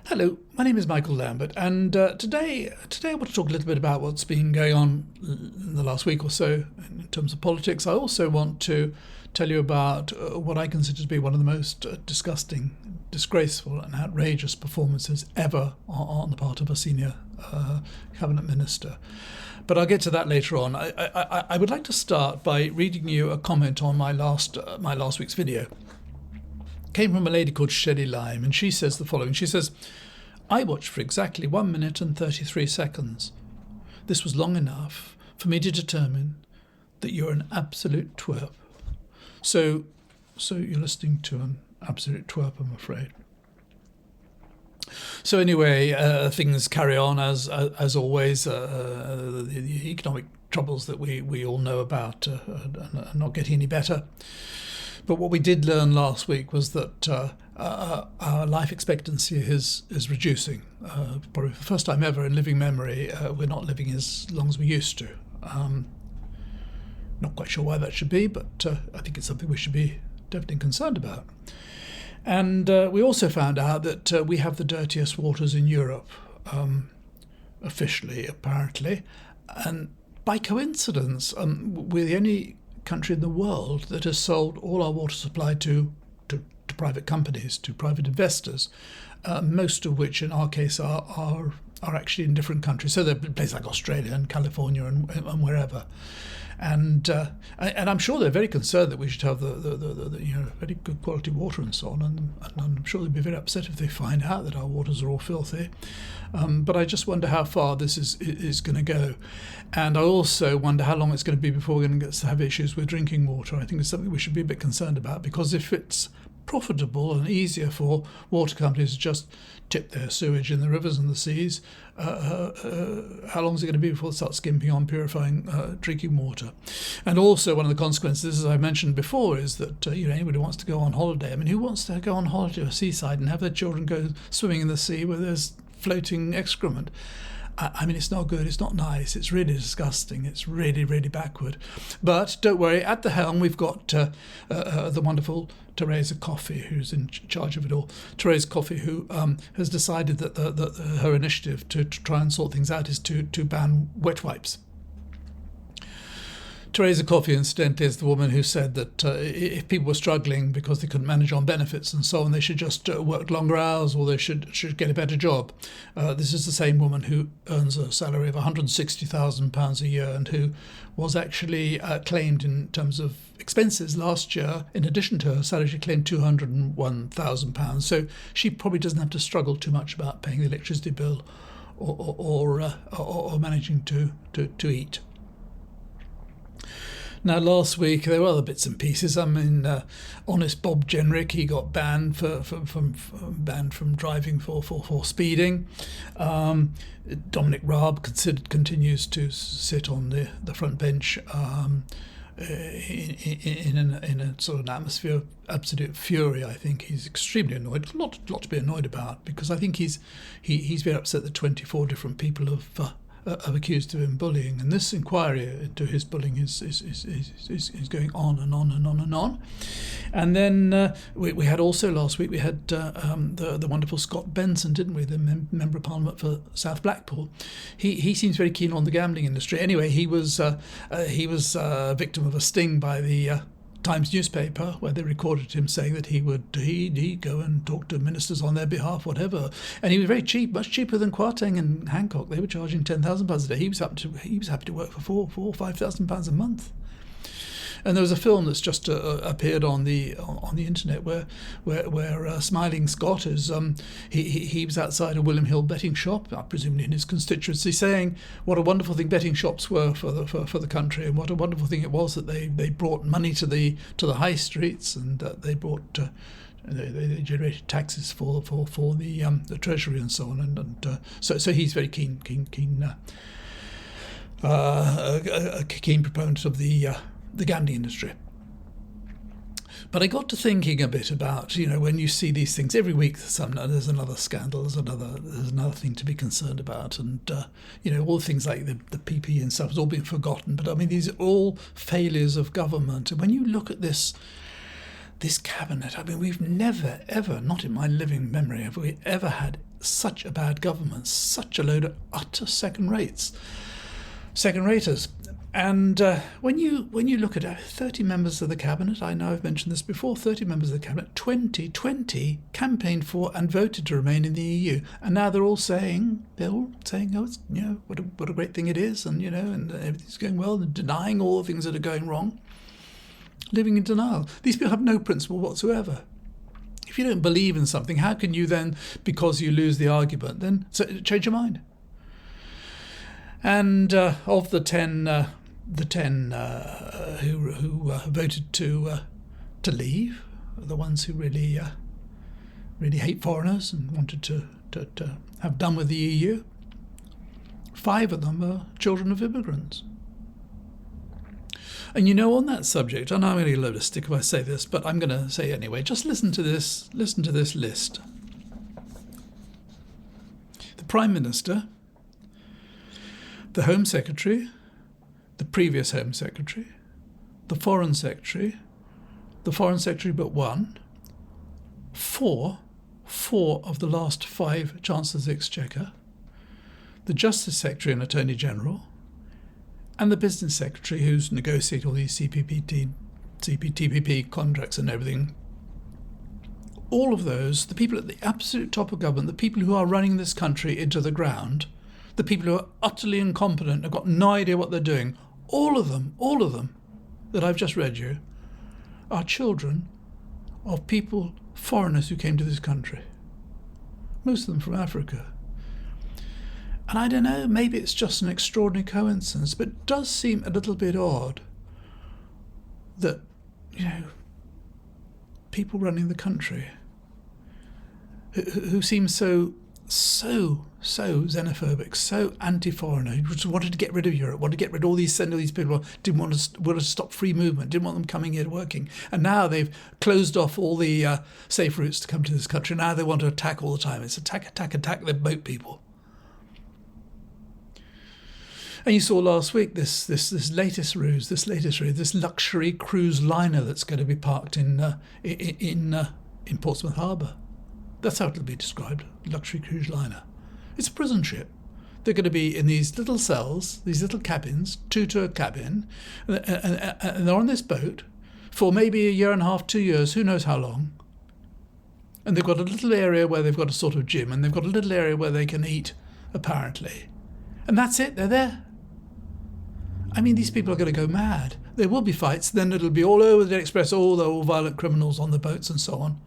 Hello, my name is Michael Lambert, and today I want to talk a little bit about what's been going on in the last week or so in terms of politics. I also want to tell you about what I consider to be one of the most disgusting, disgraceful and outrageous performances ever on the part of a senior cabinet minister. But I'll get to that later on. I would like to start by reading you a comment on my last week's video. Came from a lady called Shelley Lime, and she says the following. She says, "I watched for exactly 1 minute and 33 seconds. This was long enough for me to determine that you're an absolute twerp." So you're listening to an absolute twerp, I'm afraid. So anyway, things carry on as always. The economic troubles that we all know about are not getting any better. But what we did learn last week was that our life expectancy is reducing. Probably for the first time ever in living memory, we're not living as long as we used to. Not quite sure why that should be, but I think it's something we should be definitely concerned about. And we also found out that we have the dirtiest waters in Europe, officially, apparently. And by coincidence, we're the only country in the world that has sold all our water supply to private companies, to private investors, most of which in our case are actually in different countries. So they're places like Australia and California and wherever. And I'm sure they're very concerned that we should have the very good quality water and so on. And I'm sure they'd be very upset if they find out that our waters are all filthy. But I just wonder how far this is going to go. And I also wonder how long it's going to be before we're going to get to have issues with drinking water. I think it's something we should be a bit concerned about, because if it's profitable and easier for water companies to just tip their sewage in the rivers and the seas, how long is it going to be before they start skimping on purifying drinking water? And also one of the consequences, as I mentioned before, is that anybody who wants to go on holiday. I mean, who wants to go on holiday to a seaside and have their children go swimming in the sea where there's floating excrement? I mean, it's not good, it's not nice, it's really disgusting, it's really, really backward. But don't worry, at the helm we've got the wonderful Teresa Coffey, who's in charge of it all. Teresa Coffey, who has decided that her initiative to try and sort things out is to ban wet wipes. Teresa Coffey, incidentally, is the woman who said that if people were struggling because they couldn't manage on benefits and so on, they should just work longer hours, or they should get a better job. This is the same woman who earns a salary of £160,000 a year and who was actually claimed in terms of expenses last year. In addition to her salary, she claimed £201,000. So she probably doesn't have to struggle too much about paying the electricity bill or managing to eat. Now, last week there were other bits and pieces. I mean, honest Bob Jenrick, he got banned from driving for speeding. Dominic Raab continues to sit on the front bench in a sort of an atmosphere of absolute fury. I think he's extremely annoyed. A lot to be annoyed about, because I think he's very upset that 24 different people have accused of him bullying, and this inquiry into his bullying is going on and on and on and on. And then we had also last week we had the wonderful Scott Benson, didn't we? The member of Parliament for South Blackpool. He seems very keen on the gambling industry. Anyway, he was a victim of a sting by the Times newspaper, where they recorded him saying that he'd go and talk to ministers on their behalf, whatever. And he was very cheap, much cheaper than Kwarteng and Hancock. They were charging £10,000 a day. He was happy to work for £4,000 or £5,000 a month. And there was a film that's just appeared on the internet where Smiling Scott is he was outside a William Hill betting shop, presumably in his constituency, saying what a wonderful thing betting shops were for the country, and what a wonderful thing it was that they brought money to the high streets, and they brought they generated taxes for the treasury and so on, and so he's very keen a keen proponent of the gambling industry. But I got to thinking a bit about, when you see these things every week, there's another scandal, there's another thing to be concerned about, and all things like the PPE and stuff has all been forgotten. But I mean, these are all failures of government. And when you look at this this cabinet, I mean, we've never, ever, not in my living memory, have we ever had such a bad government, such a load of utter second-raters. And when you look at 30 members of the cabinet, I know I've mentioned this before, 30 members of the cabinet, 20 campaigned for and voted to remain in the EU, and now they're all saying, oh, it's, what a great thing it is, and and everything's going well, and denying all the things that are going wrong, living in denial. These people have no principle whatsoever. If you don't believe in something, how can you then, because you lose the argument, then change your mind? And of the 10 who voted to leave, the ones who really hate foreigners and wanted to have done with the EU, 5 of them are children of immigrants. And on that subject, I know I'm going to get a load of stick if I say this, but I'm going to say it anyway. Just listen to this list. The Prime Minister, the Home Secretary, the previous Home Secretary, the Foreign Secretary, the Foreign Secretary but one, four of the last 5 Chancellors of the Exchequer, the Justice Secretary and Attorney General, and the Business Secretary who's negotiated all these CPTPP contracts and everything. All of those, the people at the absolute top of government, the people who are running this country into the ground, the people who are utterly incompetent, have got no idea what they're doing, all of them that I've just read you, are children of people, foreigners who came to this country. Most of them from Africa. And I don't know, maybe it's just an extraordinary coincidence, but it does seem a little bit odd that, people running the country who seem so xenophobic, so anti-foreigner, who just wanted to get rid of Europe, wanted to get rid of all these people, didn't want to stop free movement, didn't want them coming here working. And now they've closed off all the safe routes to come to this country. Now they want to attack all the time. It's attack the boat people. And you saw last week this latest ruse, this luxury cruise liner that's going to be parked in Portsmouth Harbour. That's how it'll be described, luxury cruise liner. It's a prison ship. They're going to be in these little cells, these little cabins, 2 to a cabin, and they're on this boat for maybe a year and a half, 2 years, who knows how long. And they've got a little area where they've got a sort of gym, and they've got a little area where they can eat, apparently. And that's it, they're there. I mean, these people are going to go mad. There will be fights, then it'll be all over the Express, they're all violent criminals on the boats and so on.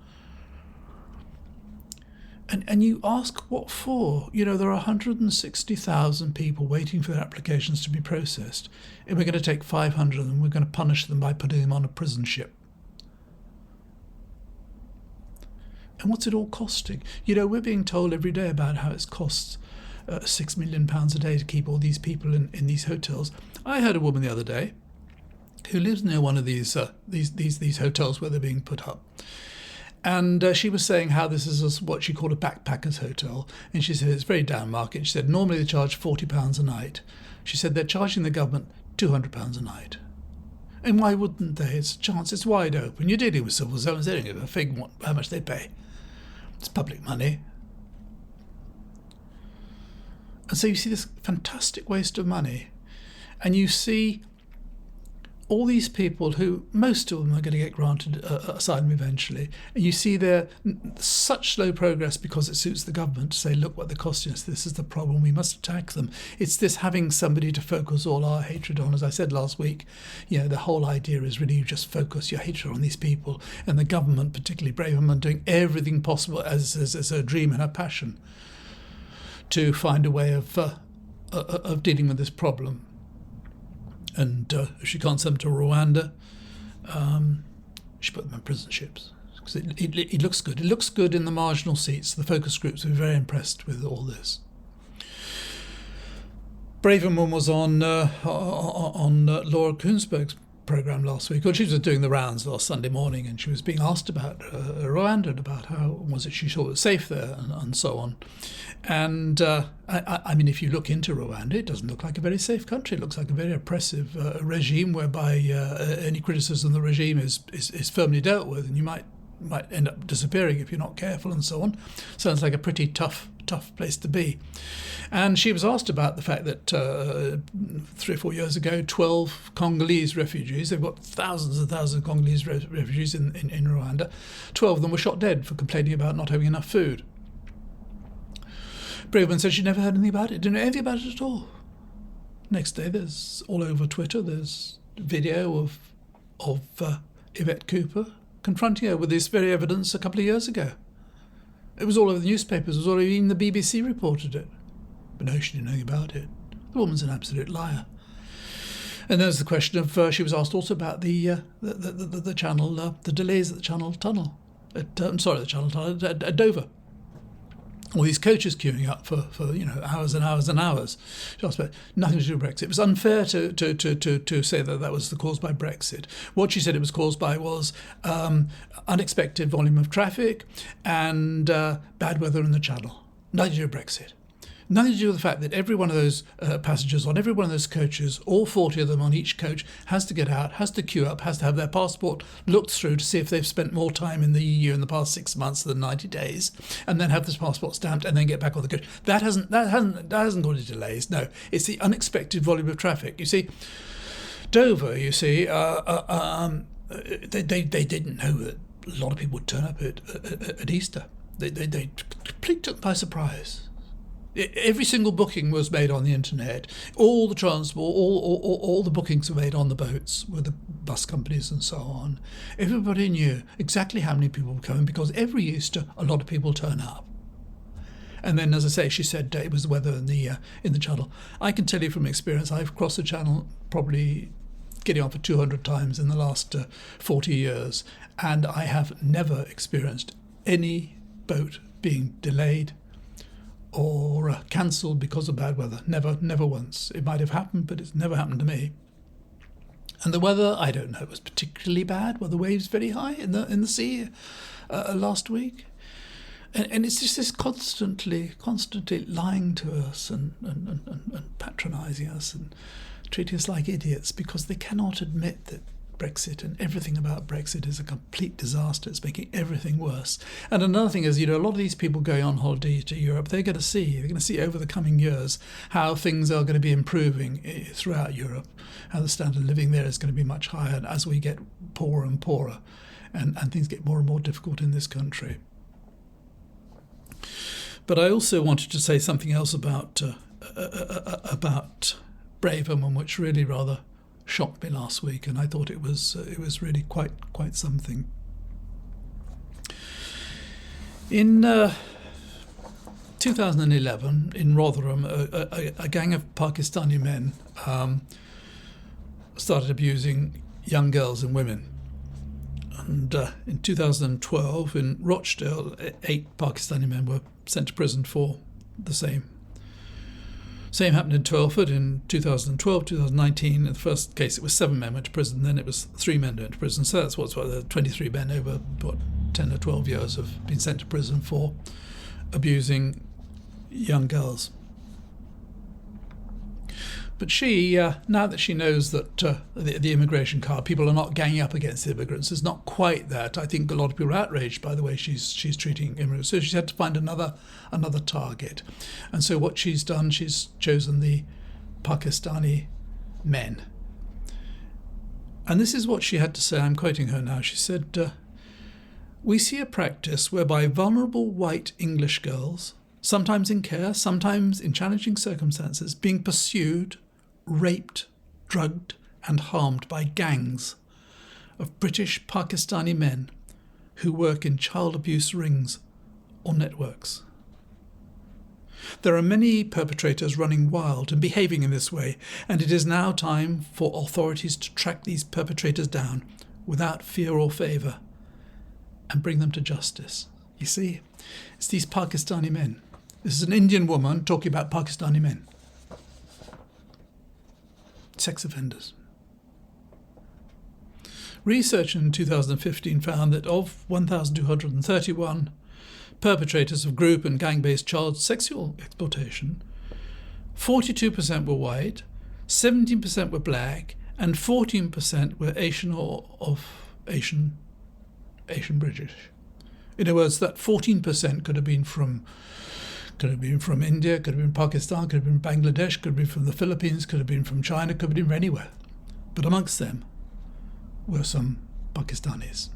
And you ask what for? There are 160,000 people waiting for their applications to be processed, and we're going to take 500 of them, we're going to punish them by putting them on a prison ship. And what's it all costing? We're being told every day about how it costs £6 million a day to keep all these people in these hotels. I heard a woman the other day who lives near one of these hotels where they're being put up. And she was saying how this is what she called a backpackers hotel. And she said it's very down market. She said normally they charge £40 a night. She said they're charging the government £200 a night. And why wouldn't they? It's a chance. It's wide open. You're dealing with civil servants. They don't give a fig how much they pay. It's public money. And so you see this fantastic waste of money. And you see all these people who, most of them are going to get granted asylum eventually. And you see their such slow progress because it suits the government to say, look what they're costing us. This is the problem. We must attack them. It's this having somebody to focus all our hatred on. As I said last week, the whole idea is really you just focus your hatred on these people. And the government, particularly Braverman, doing everything possible as a dream and a passion to find a way of dealing with this problem. And if she can't send them to Rwanda, she put them in prison ships. Because it looks good. It looks good in the marginal seats. The focus groups were very impressed with all this. Braverman was on Laura Kuenssberg's programme last week. Well, she was doing the rounds last Sunday morning, and she was being asked about Rwanda and about how was it she thought it was safe there and so on. And I mean, if you look into Rwanda, it doesn't look like a very safe country. It looks like a very oppressive regime whereby any criticism of the regime is firmly dealt with, and you might end up disappearing if you're not careful and so on. Sounds like a pretty tough place to be. And she was asked about the fact that 3 or 4 years ago, 12 Congolese refugees, they've got thousands and thousands of Congolese refugees in Rwanda, 12 of them were shot dead for complaining about not having enough food. Braverman said she never heard anything about it, didn't know anything about it at all. Next day, there's all over Twitter, there's video of Yvette Cooper confronting her with this very evidence a couple of years ago. It was all over the newspapers, it was all over, even the BBC reported it. But no, she didn't know anything about it. The woman's an absolute liar. And there's the question of, she was asked also about the channel, the delays at the Channel Tunnel, at Dover. All these coaches queuing up for hours and hours and hours. She asked about nothing to do with Brexit. It was unfair to say that was the cause by Brexit. What she said it was caused by was unexpected volume of traffic and bad weather in the Channel. Nothing to do with Brexit. Nothing to do with the fact that every one of those passengers on every one of those coaches, all 40 of them on each coach, has to get out, has to queue up, has to have their passport looked through to see if they've spent more time in the EU in the past 6 months than 90 days, and then have this passport stamped and then get back on the coach. That hasn't got any delays. No, it's the unexpected volume of traffic. You see, Dover. You see, they didn't know that a lot of people would turn up at Easter. They completely took by surprise. Every single booking was made on the internet. All the transport, all the bookings were made on the boats with the bus companies and so on. Everybody knew exactly how many people were coming because every Easter a lot of people turn up. And then, as I say, she said it was the weather in the Channel. I can tell you from experience, I've crossed the Channel probably getting on for 200 times in the last 40 years, and I have never experienced any boat being delayed or cancelled because of bad weather. Never once. It might have happened, but it's never happened to me. And the weather, I don't know, it was particularly bad. Were the waves very high in the sea last week? And it's just this constantly lying to us and patronising us and treating us like idiots because they cannot admit that Brexit and everything about Brexit is a complete disaster. It's making everything worse. And another thing is, a lot of these people going on holiday to Europe, they're going to see over the coming years how things are going to be improving throughout Europe, how the standard of living there is going to be much higher as we get poorer and poorer and things get more and more difficult in this country. But I also wanted to say something else about Braverman, which really rather shocked me last week, and I thought it was really quite something. In 2011, in Rotherham, a gang of Pakistani men started abusing young girls and women. And in 2012, in Rochdale, 8 Pakistani men were sent to prison for the same. Same happened in Twelford in 2012, 2019. In the first case, it was 7 men went to prison. Then it was 3 men went to prison. So that's what 23 men over 10 or 12 years have been sent to prison for abusing young girls. But she, now that she knows that the immigration card, people are not ganging up against immigrants, it's not quite that. I think a lot of people are outraged by the way she's treating immigrants. So she's had to find another target. And so what she's done, she's chosen the Pakistani men. And this is what she had to say. I'm quoting her now. She said, "We see a practice whereby vulnerable white English girls, sometimes in care, sometimes in challenging circumstances, being pursued, raped, drugged and harmed by gangs of British Pakistani men who work in child abuse rings or networks. There are many perpetrators running wild and behaving in this way, and it is now time for authorities to track these perpetrators down without fear or favour and bring them to justice." You see, it's these Pakistani men. This is an Indian woman talking about Pakistani men. Sex offenders. Research in 2015 found that of 1,231 perpetrators of group and gang-based child sexual exploitation, 42% were white, 17% were black, and 14% were Asian or of Asian British. In other words, that 14% could have been from India, could have been Pakistan, could have been Bangladesh, could have been from the Philippines, could have been from China, could have been from anywhere. But amongst them were some Pakistanis.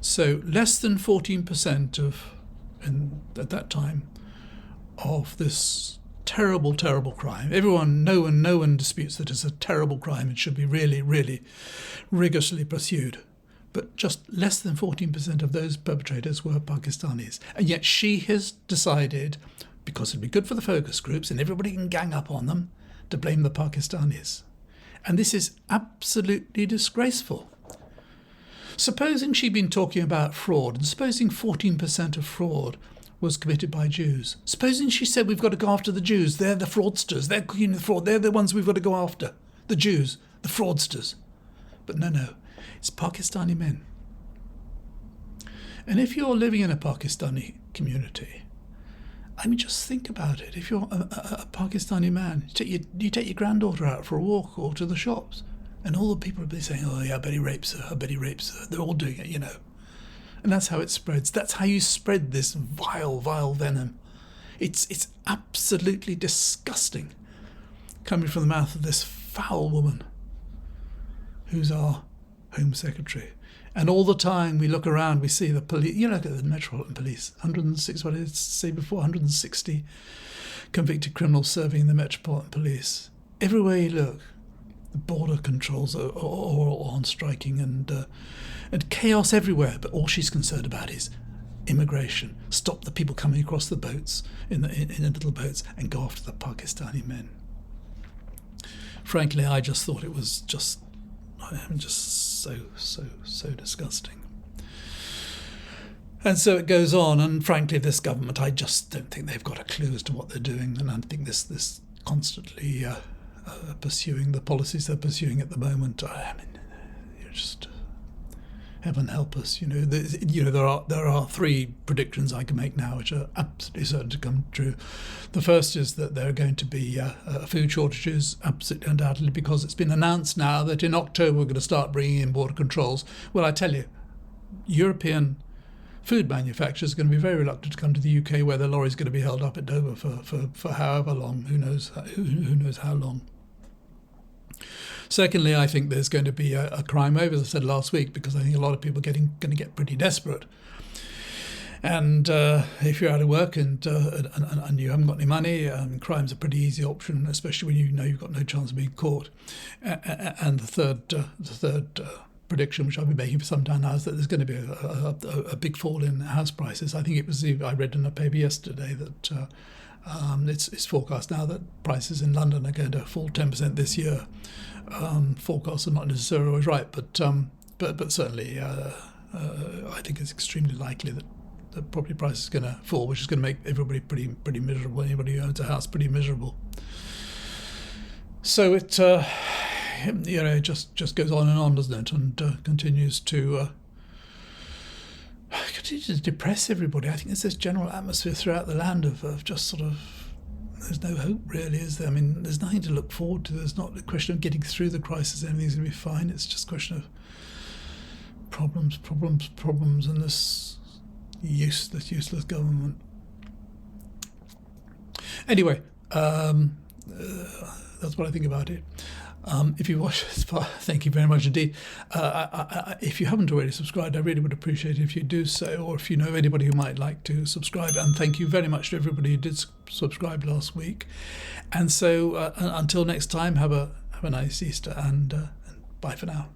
So less than 14% at that time of this terrible, terrible crime. No one disputes that it's a terrible crime. It should be really, really rigorously pursued. But just less than 14% of those perpetrators were Pakistanis. And yet she has decided, because it'd be good for the focus groups and everybody can gang up on them, to blame the Pakistanis. And this is absolutely disgraceful. Supposing she'd been talking about fraud, and supposing 14% of fraud was committed by Jews. Supposing she said we've got to go after the Jews, they're the fraudsters, they're committing the fraud, they're the ones we've got to go after. The Jews, the fraudsters. But no, it's Pakistani men. And if you're living in a Pakistani community, I mean, just think about it. If you're a Pakistani man, you take your granddaughter out for a walk or to the shops, and all the people will be saying, oh yeah, I bet he rapes her, I bet he rapes her. They're all doing it, And that's how it spreads. That's how you spread this vile, vile venom. It's absolutely disgusting, coming from the mouth of this foul woman who's our Home Secretary. And all the time we look around, we see the police. Look at the Metropolitan Police, 106, what did I say before, 160 convicted criminals serving in the Metropolitan Police. Everywhere you look, the border controls are on striking and chaos everywhere. But all she's concerned about is immigration. Stop the people coming across the boats, in the little boats, and go after the Pakistani men. Frankly, I just thought it was just so disgusting. And so it goes on, and frankly, this government, I just don't think they've got a clue as to what they're doing, and I think this constantly pursuing the policies they're pursuing at the moment. I mean, you're just heaven help us. There are three predictions I can make now, which are absolutely certain to come true. The first is that there are going to be food shortages, absolutely undoubtedly, because it's been announced now that in October we're going to start bringing in border controls. Well, I tell you, European food manufacturers are going to be very reluctant to come to the UK, where their lorry's going to be held up at Dover for however long. Who knows how long. Secondly, I think there's going to be a crime wave, as I said last week, because I think a lot of people are going to get pretty desperate. And if you're out of work and you haven't got any money, crime's a pretty easy option, especially when you know you've got no chance of being caught. And the third prediction, which I've been making for some time now, is that there's going to be a big fall in house prices. I think I read in a paper yesterday that it's forecast now that prices in London are going to fall 10% this year. Forecasts are not necessarily always right, but certainly I think it's extremely likely that the property price is going to fall, which is going to make everybody pretty miserable. Anybody who owns a house pretty miserable. So it just goes on and on, doesn't it? And continues to depress everybody. I think there's this general atmosphere throughout the land of just sort of, there's no hope really, is there? I mean, there's nothing to look forward to. There's not a question of getting through the crisis, everything's going to be fine. It's just a question of problems, and this useless government. Anyway, that's what I think about it. If you watched this far, thank you very much indeed. If you haven't already subscribed, I really would appreciate it if you do so, or if you know anybody who might like to subscribe. And thank you very much to everybody who did subscribe last week. And so until next time, have a nice Easter, and bye for now.